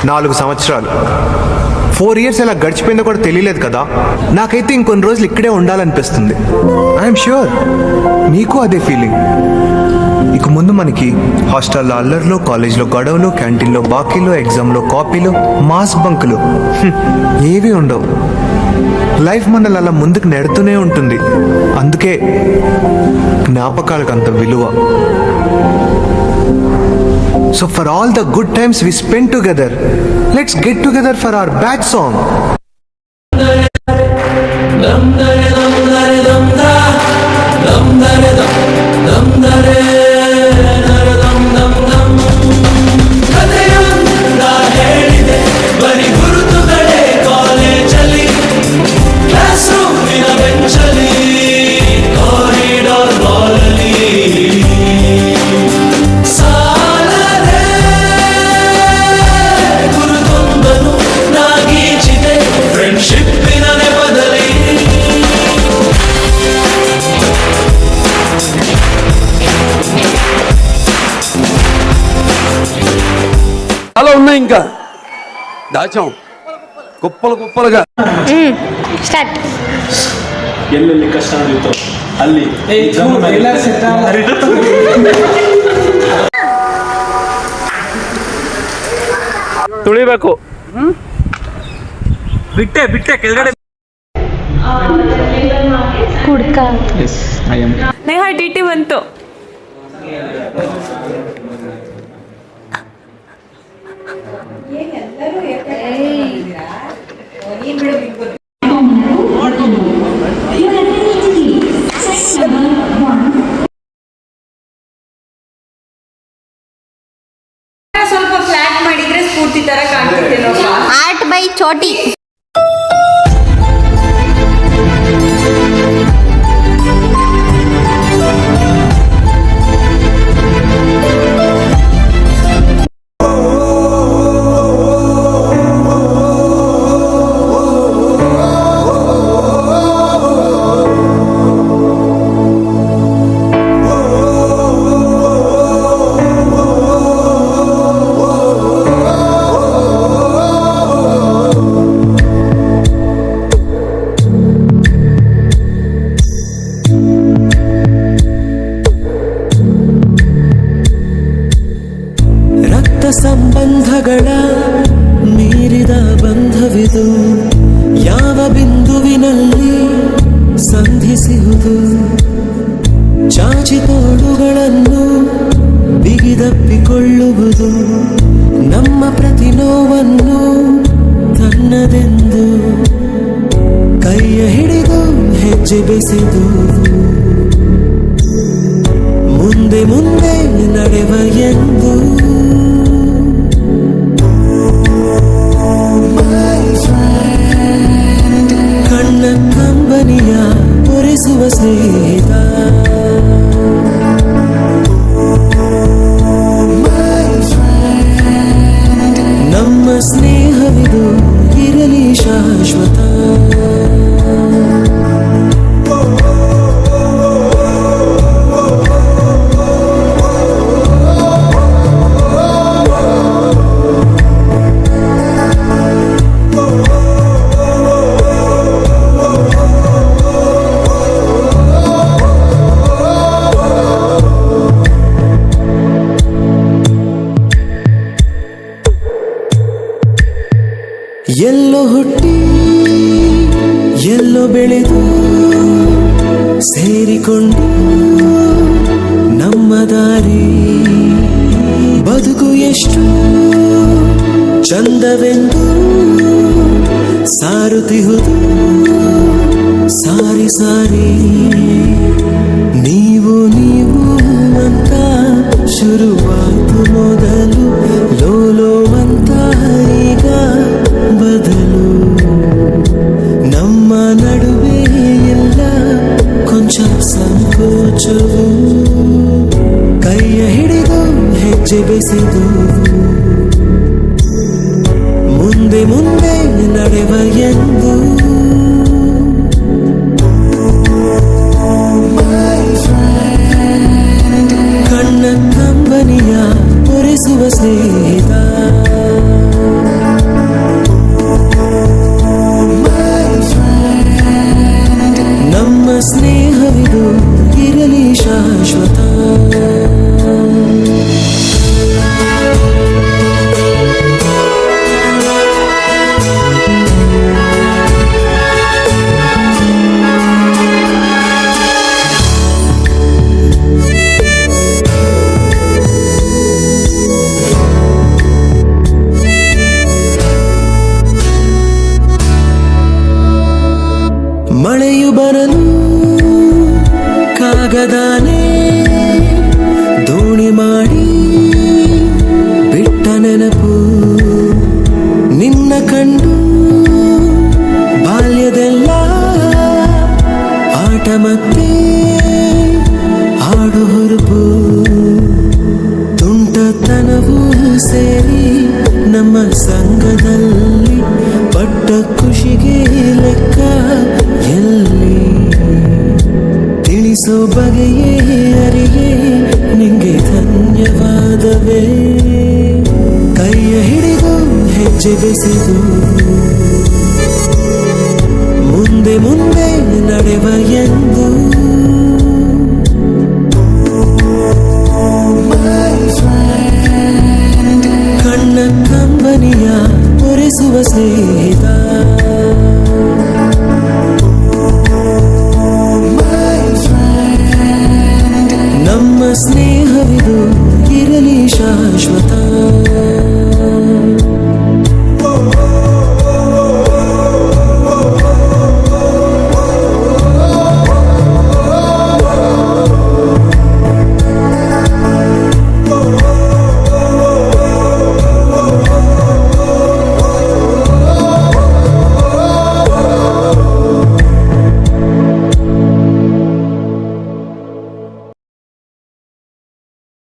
4 సంవత్సరాలు 4 years ఎలా గడిచిపోయిందో కూడా తెలియలేదు కదా. నాకైతే ఇంకొన్ని రోజులు ఇక్కడే ఉండాలనిపిస్తుంది. ఐఎమ్ ష్యూర్ మీకు అదే ఫీలింగ్. ఇక ముందు మనకి హాస్టల్లో అల్లర్లు, కాలేజ్లో గొడవలు, క్యాంటీన్లో బాకీలు, ఎగ్జామ్లో కాపీలు, మాస్ బంకులు ఏవి ఉండవు. లైఫ్ మనల్ని అలా ముందుకు నెడుతూనే ఉంటుంది. అందుకే జ్ఞాపకాలకు అంత విలువ. So for all the good times we spent together, let's get together for our batch song. చాలా ఉన్నాయి, ఇంకా దాచాం కుప్పలు కుప్పలుగా. స్టార్ట్. ಎಲ್ಲೆಲ್ಲಿ ಕಷ್ಟ ಆಗಿತ್ತು ಅಲ್ಲಿ ತುಳಿಬೇಕು. ಬಿಟ್ಟೆ ಬಿಟ್ಟೆ ಕೆಳಗಡೆ ಕುಡ್ಕ. ನೇಹ ಟಿಟಿ ಬಂತು. ಸ್ವಲ್ಪ ಫ್ಲಾಟ್ ಮಾಡಿದ್ರೆ ಸ್ಫೂರ್ತಿ ತರ ಕಾಣ್ತಿದ್ದೇನೋ. ಆರ್ಟ್ ಬೈ ಚೋಟಿ. ಸಂಬಂಧಗಳ ಮೀರಿದ ಬಂಧವಿದು, ಯಾವ ಬಿಂದುವಿನಲ್ಲಿ ಸಂಧಿಸುವುದು, ಚಾಚಿ ತೋಳುಗಳನ್ನು ಬಿಗಿದಪ್ಪಿಕೊಳ್ಳುವುದು, ನಮ್ಮ ಪ್ರತಿ ನೋವನ್ನು ತನ್ನದೆಂದು ಕೈಯ ಹಿಡಿದು ಹೆಜ್ಜೆ ಬೆಸೆದು ಮುಂದೆ ಮುಂದೆ ನಡೆವ ಎಂದು ಕಣ್ಣ ಕಂಬನಿಯ ತೋರಿಸುವ ಸ್ನೇಹಿತ, ನಮ್ಮ ಸ್ನೇಹವಿದು ಇರಲಿ ಶಾಶ್ವತ. ಎಲ್ಲೋ ಹುಟ್ಟಿ ಎಲ್ಲೋ ಬೆಳೆದು ಸೇರಿಕೊಂಡು ನಮ್ಮ ದಾರಿ ಬದುಕು ಎಷ್ಟು ಚಂದವೆಂದು ಸಾರುತ್ತಿಹುದು ಸಾರಿ ಸಾರಿ. ನೀವು ನೀವು ಅಂತ ಶುರುವಾಯ್ತು ಮೊದಲು, ಲೋಲೋ ಅಂತ ಈಗ ಬದಲು. ನಮ್ಮ ನಡುವೆ ಎಲ್ಲ ಕೊಂಚ ಸಂಕೋಚವು, ಕೈಯ ಹಿಡಿದು ಹೆಜ್ಜೆ ಬೆಸೆದು ಮುಂದೆ ಮುಂದೆ ನಡೆವ ಎಂದು ಕಣ್ಣ ಕಂಬನಿಯ ತೋರಿಸುವ ಸ್ನೇಹಿತ. ಸ್ನೇಹವಿದು ಇರಲಿ ಶಾಶ್ವತ. ಮಳೆಯು ಬರಲು ಕಾಗದಾನೆ ದೋಣಿ ಮಾಡಿ ಬಿಟ್ಟ ನೆನಪು ನಿನ್ನ ಕಂಡು ಬಾಲ್ಯದೆಲ್ಲ ಆಟ ಮತ್ತೆ ಆಡು ಹುರುಪು ತುಂಟತನವೂ ಸೇರಿ ನಮ್ಮ ಸಂಘದಲ್ಲಿ ಪಟ್ಟ ಖುಷಿಗೆ ಲೆಕ್ಕ ಎಲ್ಲಿ ತಿಳಿಸೋ ಬಗೆಯೇ ಅರಿಯೇ ನಿಂಗೆ ಧನ್ಯವಾದವೇ. ಕೈಯ ಹಿಡಿದು ಹೆಜ್ಜೆ ಬೆಸೆದು ಮುಂದೆ ಮುಂದೆ ನಡೆವ ಎಂದು ಕಣ್ಣ ಕಂಬನಿಯ ಒರೆಸುವ ಸ್ನೇಹಿತ. ನಮ್ಮ ಸ್ನೇಹವಿದು ಇರಲಿ ಶಾಶ್ವತ.